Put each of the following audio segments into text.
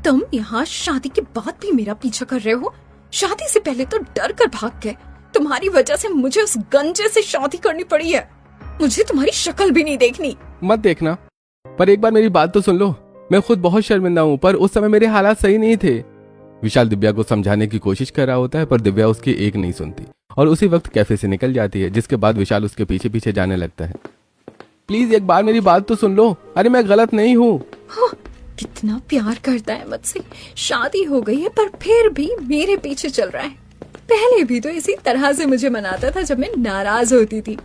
तुम यहाँ शादी के बाद भी मेरा पीछा कर रहे हो? शादी से पहले तो डर कर भाग गए। तुम्हारी वजह से मुझे उस गंजे से शादी करनी पड़ी है। मुझे तुम्हारी शक्ल भी नहीं देखनी। मत देखना, पर एक बार मेरी बात तो सुन लो। मैं खुद बहुत शर्मिंदा हूँ, पर उस समय मेरे हालात सही नहीं थे। विशाल दिव्या को समझाने की कोशिश कर रहा होता है, पर दिव्या उसकी एक नहीं सुनती और उसी वक्त कैफे से निकल जाती है, जिसके बाद विशाल उसके पीछे पीछे जाने लगता है। प्लीज एक बार मेरी बात तो सुन लो। अरे मैं गलत नहीं हूँ। कितना प्यार करता है मुझसे। शादी हो गई है पर फिर भी मेरे पीछे चल रहा है। पहले भी तो इसी तरह से मुझे मनाता था जब मैं नाराज होती थी।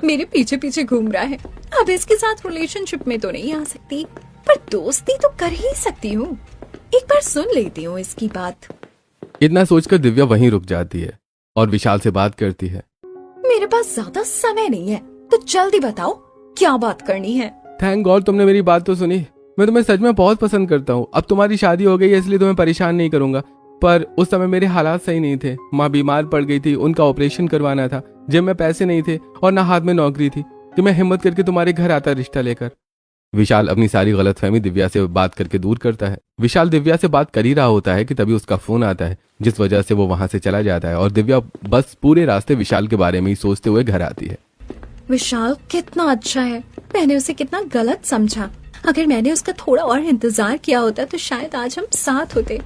मेरे पीछे पीछे घूम रहा है। अब इसके साथ रिलेशनशिप में तो नहीं आ सकती, पर दोस्ती तो कर ही सकती हूँ। एक बार सुन लेती हूँ इसकी बात। इतना सोचकर दिव्या वहीं रुक जाती है और विशाल से बात करती है। मेरे पास ज्यादा समय नहीं है, तो जल्दी बताओ क्या बात करनी है। थैंक गॉड तुमने मेरी बात तो सुनी। मैं तुम्हें सच में बहुत पसंद करता हूँ। अब तुम्हारी शादी हो गई है इसलिए तुम्हें परेशान नहीं करूंगा, पर उस समय मेरे हालात सही नहीं थे। माँ बीमार पड़ गई थी, उनका ऑपरेशन करवाना था। जेब में पैसे नहीं थे और ना हाथ में नौकरी थी कि मैं हिम्मत करके तुम्हारे घर आता रिश्ता लेकर। विशाल अपनी सारी गलतफहमी दिव्या से बात करके दूर करता है। विशाल दिव्या से बात कर ही रहा होता है कि तभी उसका फोन आता है, जिस वजह से वो वहां से चला जाता है और दिव्या बस पूरे रास्ते विशाल के बारे में ही सोचते हुए घर आती है। विशाल कितना अच्छा है। मैंने उसे कितना गलत समझा। अगर मैंने उसका थोड़ा और इंतजार किया होता तो शायद आज हम साथ होते।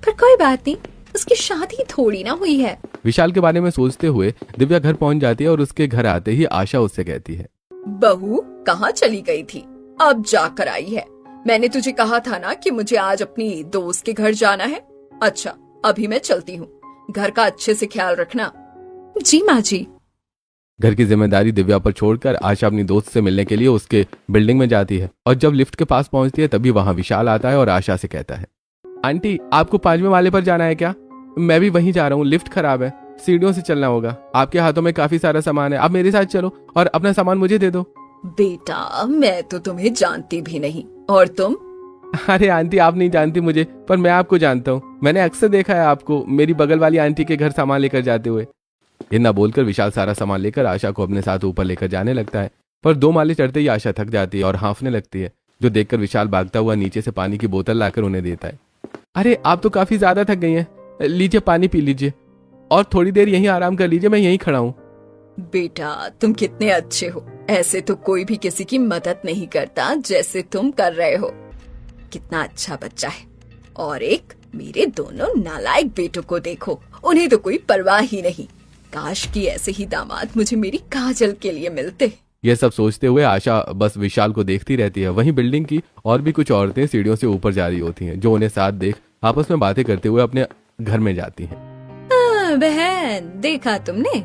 पर कोई बात नहीं, उसकी शादी थोड़ी ना हुई है। विशाल के बारे में सोचते हुए दिव्या घर पहुंच जाती है और उसके घर आते ही आशा उससे कहती है, बहू कहाँ चली गई थी? अब जाकर आई है। मैंने तुझे कहा था ना कि मुझे आज अपनी दोस्त के घर जाना है। अच्छा अभी मैं चलती हूँ, घर का अच्छे से ख्याल रखना। जी माँ जी। घर की जिम्मेदारी दिव्या पर छोड़कर आशा अपनी दोस्त से मिलने के लिए उसके बिल्डिंग में जाती है और जब लिफ्ट के पास पहुंचती है तभी वहां विशाल आता है और आशा से कहता है, आंटी आपको 5वें माले पर जाना है क्या? मैं भी वहीं जा रहा हूँ, लिफ्ट खराब है, सीढ़ियों से चलना होगा। आपके हाथों में काफी सारा सामान है, आप मेरे साथ चलो और अपना सामान मुझे दे दो। बेटा मैं तो तुम्हें जानती भी नहीं, और तुम? अरे आंटी आप नहीं जानती मुझे, पर मैं आपको जानता हूँ। मैंने अक्सर देखा है आपको मेरी बगल वाली आंटी के घर सामान लेकर जाते हुए। इतना बोलकर विशाल सारा सामान लेकर आशा को अपने साथ ऊपर लेकर जाने लगता है, पर 2 माले चढ़ते ही आशा थक जाती है और हांफने लगती है, जो देखकर विशाल भागता हुआ नीचे से पानी की बोतल लाकर उन्हें देता है। अरे आप तो काफी ज्यादा थक गई हैं, लीजिए पानी पी लीजिए और थोड़ी देर यहीं आराम कर लीजिए, मैं यहीं खड़ा हूँ। बेटा तुम कितने अच्छे हो। ऐसे तो कोई भी किसी की मदद नहीं करता जैसे तुम कर रहे हो। कितना अच्छा बच्चा है। और एक मेरे दोनों नालायक बेटों को देखो, उन्हें तो कोई परवाह ही नहीं। काश कि ऐसे ही दामाद मुझे मेरी काजल के लिए मिलते। यह सब सोचते हुए आशा बस विशाल को देखती रहती है। वहीं बिल्डिंग की और भी कुछ औरतें सीढ़ियों से ऊपर जा रही होती हैं, जो उन्हें साथ देख आपस में बातें करते हुए अपने घर में जाती हैं। बहन देखा तुमने,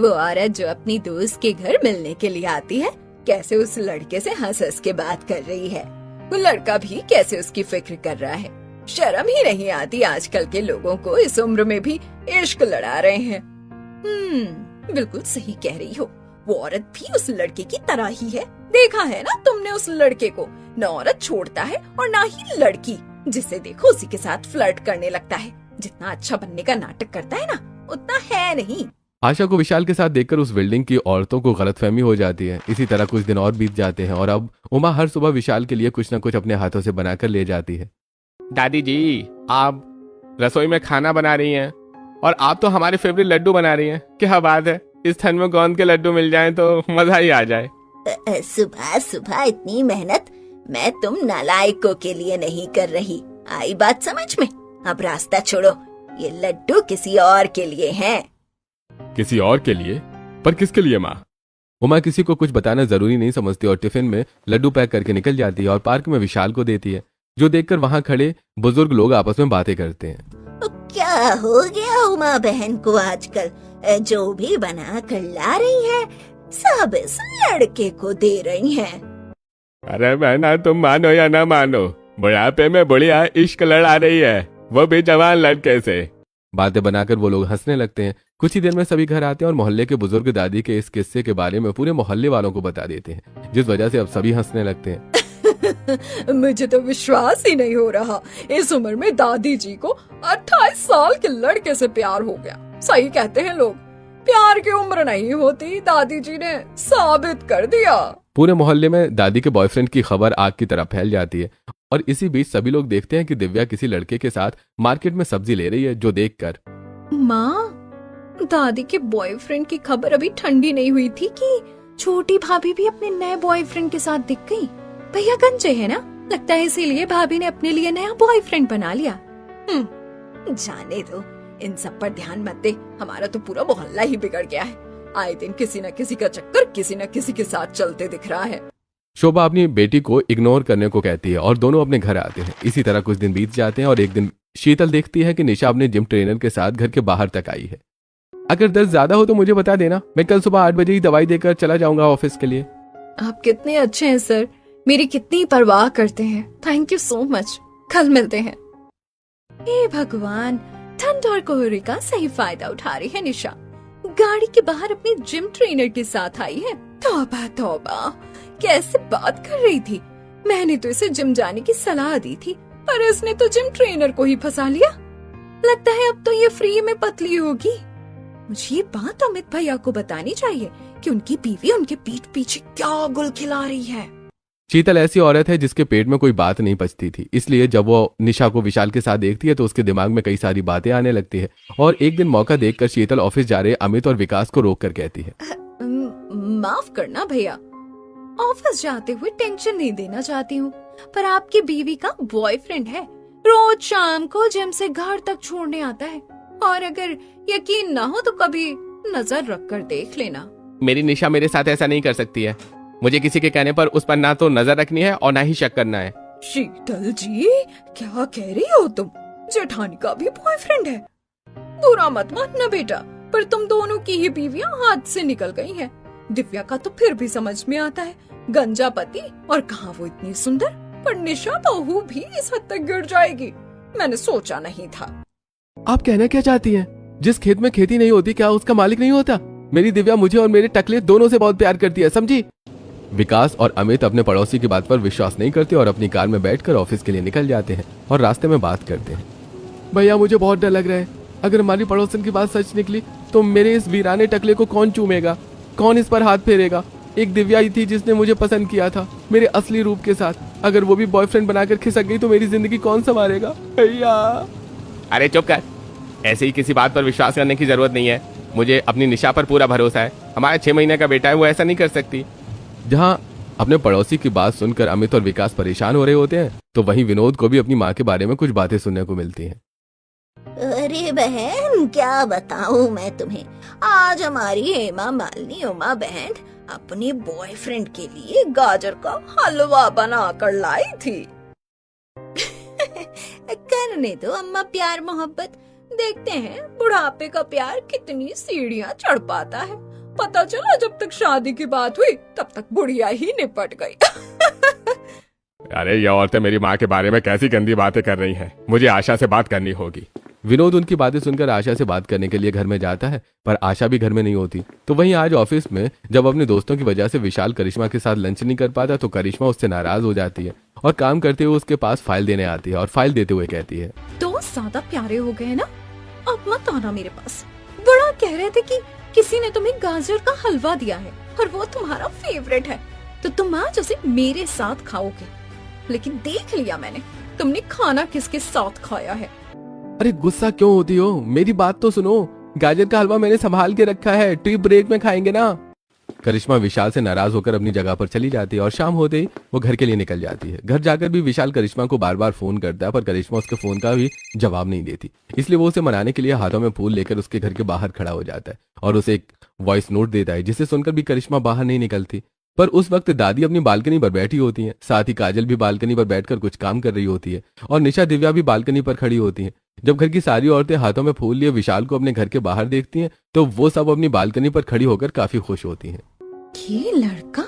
वो औरत जो अपनी दोस्त के घर मिलने के लिए आती है, कैसे उस लड़के से हंस हंस के बात कर रही है। वो लड़का भी कैसे उसकी फिक्र कर रहा है। शर्म ही नहीं आती आजकल के लोगों को, इस उम्र में भी इश्क लड़ा रहे हैं। बिल्कुल सही कह रही हो। वो औरत भी उस लड़के की तरह ही है। देखा है ना तुमने उस लड़के को, न औरत छोड़ता है और ना ही लड़की। जिसे देखो उसी के साथ फ्लर्ट करने लगता है। जितना अच्छा बनने का नाटक करता है ना, उतना है नहीं। आशा को विशाल के साथ देखकर उस बिल्डिंग की औरतों को गलतफहमी हो जाती है। इसी तरह कुछ दिन और बीत जाते हैं और अब उमा हर सुबह विशाल के लिए कुछ न कुछ अपने हाथों से बनाकर ले जाती है। दादी जी आप रसोई में खाना बना रही हैं और आप तो हमारे फेवरेट लड्डू बना रही हैं। क्या बात है, इस ठंड में गोंद के लड्डू मिल जाएं तो मजा ही आ जाए। सुबह सुबह इतनी मेहनत मैं तुम नालायकों के लिए नहीं कर रही। आई बात समझ में? अब रास्ता छोड़ो, ये लड्डू किसी और के लिए हैं। किसी और के लिए? पर किसके लिए माँ? उमा किसी को कुछ बताना जरूरी नहीं समझती और टिफिन में लड्डू पैक करके निकल जाती है और पार्क में विशाल को देती है, जो देखकर वहां खड़े बुजुर्ग लोग आपस में बातें करते हैं। क्या हो गया उमा बहन को आजकल? जो भी बना कर ला रही है सब इस लड़के को दे रही हैं। अरे बहना तुम मानो या ना मानो, बुढ़ापे में बुढ़िया इश्क लड़ा रही है, वो भी जवान लड़के से। बातें बनाकर वो लोग हंसने लगते हैं। कुछ ही देर में सभी घर आते हैं और मोहल्ले के बुजुर्ग दादी के इस किस्से के बारे में पूरे मोहल्ले वालों को बता देते हैं, जिस वजह से अब सभी हंसने लगते हैं। मुझे तो विश्वास ही नहीं हो रहा, इस उम्र में दादी जी को 28 साल के लड़के से प्यार हो गया। सही कहते हैं लोग, प्यार की उम्र नहीं होती, दादी जी ने साबित कर दिया। पूरे मोहल्ले में दादी के बॉयफ्रेंड की खबर आग की तरह फैल जाती है और इसी बीच सभी लोग देखते हैं कि दिव्या किसी लड़के के साथ मार्केट में सब्जी ले रही है, जो देखकर माँ, दादी के बॉयफ्रेंड की खबर अभी ठंडी नहीं हुई थी कि छोटी भाभी भी अपने नए बॉयफ्रेंड के साथ दिख गई। भैया गंजे है ना, लगता है इसीलिए भाभी ने अपने लिए नया बॉयफ्रेंड बना लिया। जाने दो, इन सब पर ध्यान मत दे। हमारा तो पूरा मोहल्ला ही बिगड़ गया है। आए दिन किसी न किसी का चक्कर किसी न किसी के साथ चलते दिख रहा है। शोभा अपनी बेटी को इग्नोर करने को कहती है और दोनों अपने घर आते हैं। इसी तरह कुछ दिन बीत जाते हैं और एक दिन शीतल देखती है कि निशा अपने जिम ट्रेनर के साथ घर के बाहर तक आई है। अगर दर्द ज्यादा हो तो मुझे बता देना, मैं कल सुबह 8 बजे ही दवाई देकर चला जाऊंगा ऑफिस के लिए। आप कितने अच्छे हैं सर, मेरी कितनी परवाह करते हैं। थैंक यू सो मच, कल मिलते हैं। हे भगवान, ठंड और कोहरे का सही फायदा उठा रही है निशा। गाड़ी के बाहर अपने जिम ट्रेनर के साथ आई है। तौबा तौबा, कैसे बात कर रही थी। मैंने तो इसे जिम जाने की सलाह दी थी, पर इसने तो जिम ट्रेनर को ही फंसा लिया। लगता है अब तो ये फ्री में पतली होगी। मुझे ये बात अमित भैया को बतानी चाहिए कि उनकी बीवी उनके पीठ पीछे क्या गुल खिला रही है। शीतल ऐसी औरत है जिसके पेट में कोई बात नहीं पचती थी, इसलिए जब वो निशा को विशाल के साथ देखती है तो उसके दिमाग में कई सारी बातें आने लगती है। और एक दिन मौका देखकर शीतल ऑफिस जा रहे अमित और विकास को रोक कर कहती है, माफ करना भैया, ऑफिस जाते हुए टेंशन नहीं देना चाहती हूँ, पर आपकी बीवी का बॉयफ्रेंड है, रोज शाम को जिम से घर तक छोड़ने आता है। और अगर यकीन ना हो तो कभी नजर रख कर देख लेना। मेरी निशा मेरे साथ ऐसा नहीं कर सकती है। मुझे किसी के कहने पर उस पर ना तो नजर रखनी है और ना ही शक करना है। शीतल जी, क्या कह रही हो तुम? जेठानी का भी बॉयफ्रेंड है। बुरा मत मानना बेटा, पर तुम दोनों की ही बीवियां हाथ से निकल गई हैं। दिव्या का तो फिर भी समझ में आता है, गंजा पति, और कहाँ वो इतनी सुंदर। पर निशा बहू भी इस हद तक गिर जाएगी, मैंने सोचा नहीं था। आप कहना क्या चाहती हैं? जिस खेत में खेती नहीं होती क्या उसका मालिक नहीं होता? मेरी दिव्या मुझे और मेरे टकले दोनों से बहुत प्यार करती है, समझी? विकास और अमित अपने पड़ोसी की बात पर विश्वास नहीं करते और अपनी कार में बैठकर ऑफिस के लिए निकल जाते हैं और रास्ते में बात करते हैं। भैया मुझे बहुत डर लग रहा है, अगर हमारी पड़ोसन की बात सच निकली तो मेरे इस वीराने टकले को कौन चूमेगा, कौन इस पर हाथ फेरेगा? एक दिव्या ही थी जिसने मुझे पसंद किया था मेरे असली रूप के साथ, अगर वो भी बॉयफ्रेंड बनाकर खिसक गई तो मेरी जिंदगी कौन संवारेगा? भैया। अरे चुप कर, ऐसे ही किसी बात पर विश्वास करने की जरूरत नहीं है। मुझे अपनी निशा पर पूरा भरोसा है, हमारा 6 महीने का बेटा है, वो ऐसा नहीं कर सकती। जहाँ अपने पड़ोसी की बात सुनकर अमित और विकास परेशान हो रहे होते हैं तो वहीं विनोद को भी अपनी माँ के बारे में कुछ बातें सुनने को मिलती हैं। अरे बहन, क्या बताऊं मैं तुम्हें, आज हमारी हेमा मालिनी उमा बहन अपने बॉयफ्रेंड के लिए गाजर का हलवा बना कर लाई थी। करने दो अम्मा प्यार मोहब्बत, देखते हैं बुढ़ापे का प्यार कितनी सीढ़ियाँ चढ़ पाता है। पता चला जब तक शादी की बात हुई तब तक बुढ़िया ही निपट गई। अरे ये औरतें मेरी माँ के बारे में कैसी गंदी बातें कर रही हैं, मुझे आशा से बात करनी होगी। विनोद उनकी बातें सुनकर आशा से बात करने के लिए घर में जाता है, पर आशा भी घर में नहीं होती। तो वहीं आज ऑफिस में जब अपने दोस्तों की वजह से विशाल करिश्मा के साथ लंच नहीं कर पाता तो करिश्मा उससे नाराज हो जाती है और काम करते हुए उसके पास फाइल देने आती है और फाइल देते हुए कहती है, दोस्त ज्यादा प्यारे हो गए ना, अब मत आना मेरे पास। बड़ा कह रहे थे कि किसी ने तुम्हें गाजर का हलवा दिया है और वो तुम्हारा फेवरेट है, तो तुम आज उसे मेरे साथ खाओगे। लेकिन देख लिया मैंने, तुमने खाना किसके साथ खाया है। अरे गुस्सा क्यों होती हो, मेरी बात तो सुनो। गाजर का हलवा मैंने संभाल के रखा है, टी ब्रेक में खाएंगे ना। करिश्मा विशाल से नाराज होकर अपनी जगह पर चली जाती है और शाम होते ही वो घर के लिए निकल जाती है। घर जाकर भी विशाल करिश्मा को बार बार फोन करता है, पर करिश्मा उसके फोन का भी जवाब नहीं देती। इसलिए वो उसे मनाने के लिए हाथों में फूल लेकर उसके घर के बाहर खड़ा हो जाता है और उसे एक वॉइस नोट देता है, जिसे सुनकर भी करिश्मा बाहर नहीं निकलती। पर उस वक्त दादी अपनी बालकनी पर बैठी होती हैं, साथ ही काजल भी बालकनी पर बैठकर कुछ काम कर रही होती है और निशा दिव्या भी बालकनी पर खड़ी होती हैं। जब घर की सारी औरतें हाथों में फूल लिए विशाल को अपने घर के बाहर देखती हैं तो वो सब अपनी बालकनी पर खड़ी होकर काफी खुश होती हैं। ये लड़का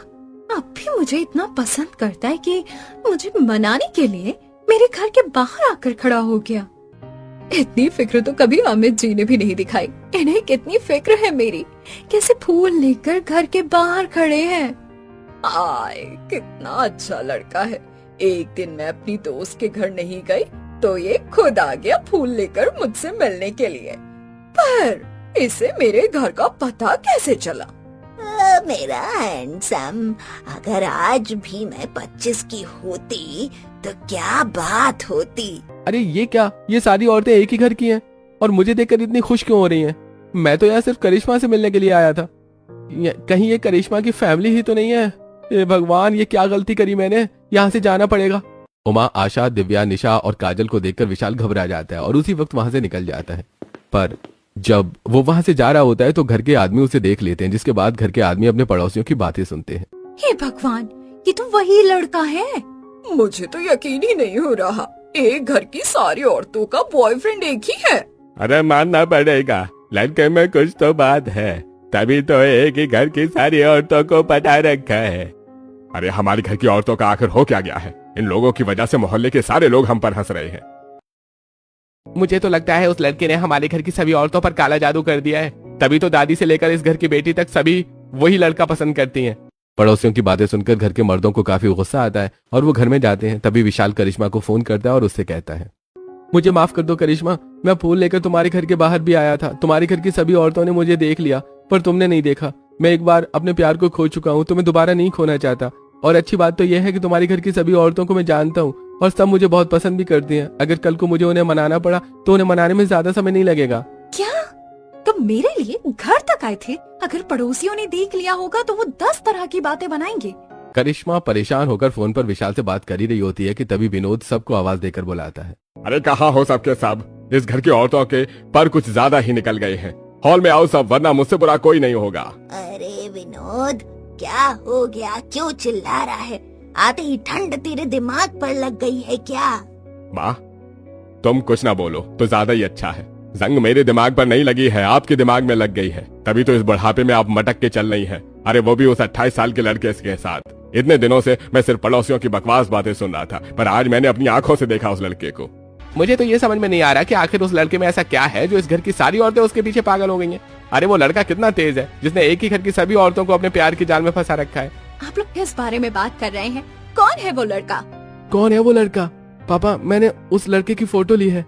अब भी मुझे इतना पसंद करता है कि मुझे मनाने के लिए मेरे घर के बाहर आकर खड़ा हो गया। इतनी फिक्र तो कभी अमित जी ने भी नहीं दिखाई। इन्हें कितनी फिक्र है मेरी, कैसे फूल लेकर घर के बाहर खड़े हैं। आए, कितना अच्छा लड़का है। एक दिन मैं अपनी दोस्त के घर नहीं गई तो ये खुद आ गया फूल लेकर मुझसे मिलने के लिए। पर इसे मेरे घर का पता कैसे चला? मेरा हैंडसम, अगर आज भी मैं 25 की होती तो क्या बात होती। अरे ये क्या, ये सारी औरतें एक ही घर की हैं और मुझे देखकर इतनी खुश क्यों हो रही हैं? मैं तो यहाँ सिर्फ करिश्मा से मिलने के लिए आया था। कहीं ये करिश्मा की फैमिली ही तो नहीं है? हे भगवान, ये क्या गलती करी मैंने, यहाँ से जाना पड़ेगा। उमा, आशा, दिव्या, निशा और काजल को देखकर विशाल घबरा जाता है और उसी वक्त वहां से निकल जाता है। पर जब वो वहां से जा रहा होता है तो घर के आदमी उसे देख लेते हैं, जिसके बाद घर के आदमी अपने पड़ोसियों की बातें सुनते हैं। हे भगवान, ये तो वही लड़का है। मुझे तो यकीन ही नहीं हो रहा, एक घर की सारी औरतों का बॉयफ्रेंड एक ही है। अरे मानना पड़ेगा, लड़के में कुछ तो बात है, तभी तो एक ही घर की सारी औरतों को पटा रखा है। अरे हमारे घर की औरतों का आखिर हो क्या गया है? इन लोगों की वजह से मोहल्ले के सारे लोग हम पर हंस रहे हैं। मुझे तो लगता है उस लड़के ने हमारे घर की सभी औरतों पर काला जादू कर दिया है, तभी तो दादी से लेकर इस घर की बेटी तक सभी वही लड़का पसंद करती हैं। पड़ोसियों की बातें सुनकर घर के मर्दों को काफी गुस्सा आता है और वो घर में जाते हैं। तभी विशाल करिश्मा को फोन करता है और उससे कहता है, मुझे माफ कर दो करिश्मा, मैं फूल लेकर तुम्हारे घर के बाहर भी आया था। तुम्हारे घर की सभी औरतों ने मुझे देख लिया पर तुमने नहीं देखा। मैं एक बार अपने प्यार को खो चुका हूँ, तुम्हें दोबारा नहीं खोना चाहता। और अच्छी बात तो यह है कि तुम्हारे घर की सभी औरतों को मैं जानता हूँ और सब मुझे बहुत पसंद भी करती हैं। अगर कल को मुझे उन्हें मनाना पड़ा तो उन्हें मनाने में ज्यादा समय नहीं लगेगा। क्या तुम मेरे लिए घर तक आए थे? अगर पड़ोसियों ने देख लिया होगा तो वो 10 तरह की बातें बनाएंगे। करिश्मा परेशान होकर फोन पर विशाल से बात कर ही रही होती है कि तभी विनोद सबको आवाज देकर बुलाता है। अरे कहाँ हो सबके सब? इस घर की औरतों के पर कुछ ज्यादा ही निकल गए हैं। हॉल में आओ सब, वरना मुझसे बुरा कोई नहीं होगा। अरे विनोद, क्या हो गया? क्यों चिल्ला रहा है? आते ही ठंड तेरे दिमाग पर लग गई है क्या? माँ, तुम कुछ ना बोलो तो ज्यादा ही अच्छा है। जंग मेरे दिमाग पर नहीं लगी है, आपके दिमाग में लग गई है, तभी तो इस बुढ़ापे में आप मटक के चल रही है। अरे वो भी उस 28 साल के लड़के के साथ। इतने दिनों से मैं सिर्फ पड़ोसियों की बकवास बातें सुन रहा था, पर आज मैंने अपनी आंखों से देखा उस लड़के को। मुझे तो ये समझ में नहीं आ रहा कि आखिर उस लड़के में ऐसा क्या है जो इस घर की सारी औरतें उसके पीछे पागल हो गई हैं। अरे वो लड़का कितना तेज है जिसने एक ही घर की सभी औरतों को अपने प्यार की जाल में फंसा रखा है। आप लोग किस बारे में बात कर रहे हैं? कौन है वो लड़का? कौन है वो लड़का? पापा, मैंने उस लड़के की फोटो ली है,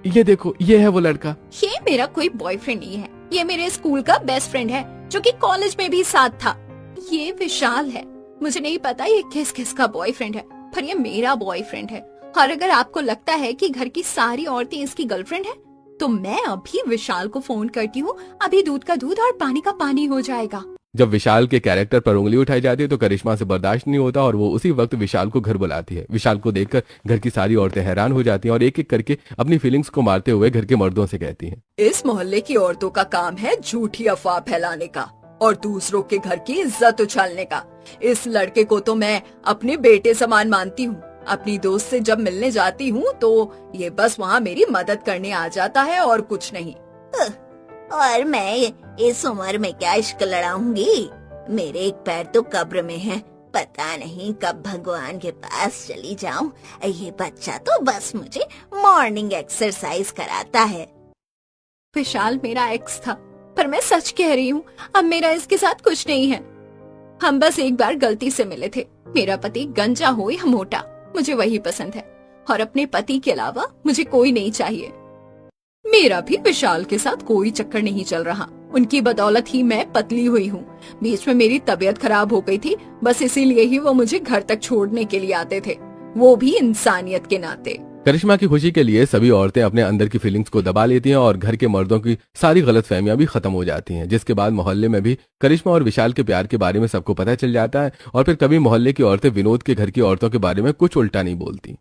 ये देखो, ये है वो लड़का। ये मेरा कोई बॉयफ्रेंड नहीं है, ये मेरे स्कूल का बेस्ट फ्रेंड है जो कि कॉलेज में भी साथ था। ये विशाल है। मुझे नहीं पता ये किस किस का बॉयफ्रेंड है, पर ये मेरा बॉयफ्रेंड है। और अगर आपको लगता है कि घर की सारी औरतें इसकी गर्लफ्रेंड है, तो मैं अभी विशाल को फोन करती हूँ। अभी दूध का दूध और पानी का पानी हो जाएगा। जब विशाल के कैरेक्टर पर उंगली उठाई जाती है तो करिश्मा से बर्दाश्त नहीं होता और वो उसी वक्त विशाल को घर बुलाती है। विशाल को देखकर घर की सारी औरतें हैरान हो जाती हैं और एक एक करके अपनी फीलिंग्स को मारते हुए घर के मर्दों से कहती हैं, इस मोहल्ले की औरतों का काम है झूठी अफवाह फैलाने का और दूसरों के घर की इज्जत उछालने का। इस लड़के को तो मैं अपने बेटे समान मानती हूँ। अपनी दोस्त से जब मिलने जाती हूँ तो ये बस वहाँ मेरी मदद करने आ जाता है और कुछ नहीं। और मैं इस उम्र में क्या इश्क लड़ाऊंगी? मेरे एक पैर तो कब्र में है, पता नहीं कब भगवान के पास चली जाऊं। ये बच्चा तो बस मुझे मॉर्निंग एक्सरसाइज कराता है। विशाल मेरा एक्स था, पर मैं सच कह रही हूँ, अब मेरा इसके साथ कुछ नहीं है। हम बस एक बार गलती से मिले थे। मेरा पति गंजा हो या मोटा, मुझे वही पसंद है और अपने पति के अलावा मुझे कोई नहीं चाहिए। मेरा भी विशाल के साथ कोई चक्कर नहीं चल रहा। उनकी बदौलत ही मैं पतली हुई हूँ। बीच में मेरी तबीयत खराब हो गई थी, बस इसीलिए ही वो मुझे घर तक छोड़ने के लिए आते थे, वो भी इंसानियत के नाते। करिश्मा की खुशी के लिए सभी औरतें अपने अंदर की फीलिंग्स को दबा लेती हैं और घर के मर्दों की सारी गलतफहमियां भी खत्म हो जाती हैं, जिसके बाद मोहल्ले में भी करिश्मा और विशाल के प्यार के बारे में सबको पता चल जाता है और फिर कभी मोहल्ले की औरतें विनोद के घर की औरतों के बारे में कुछ उल्टा नहीं बोलती।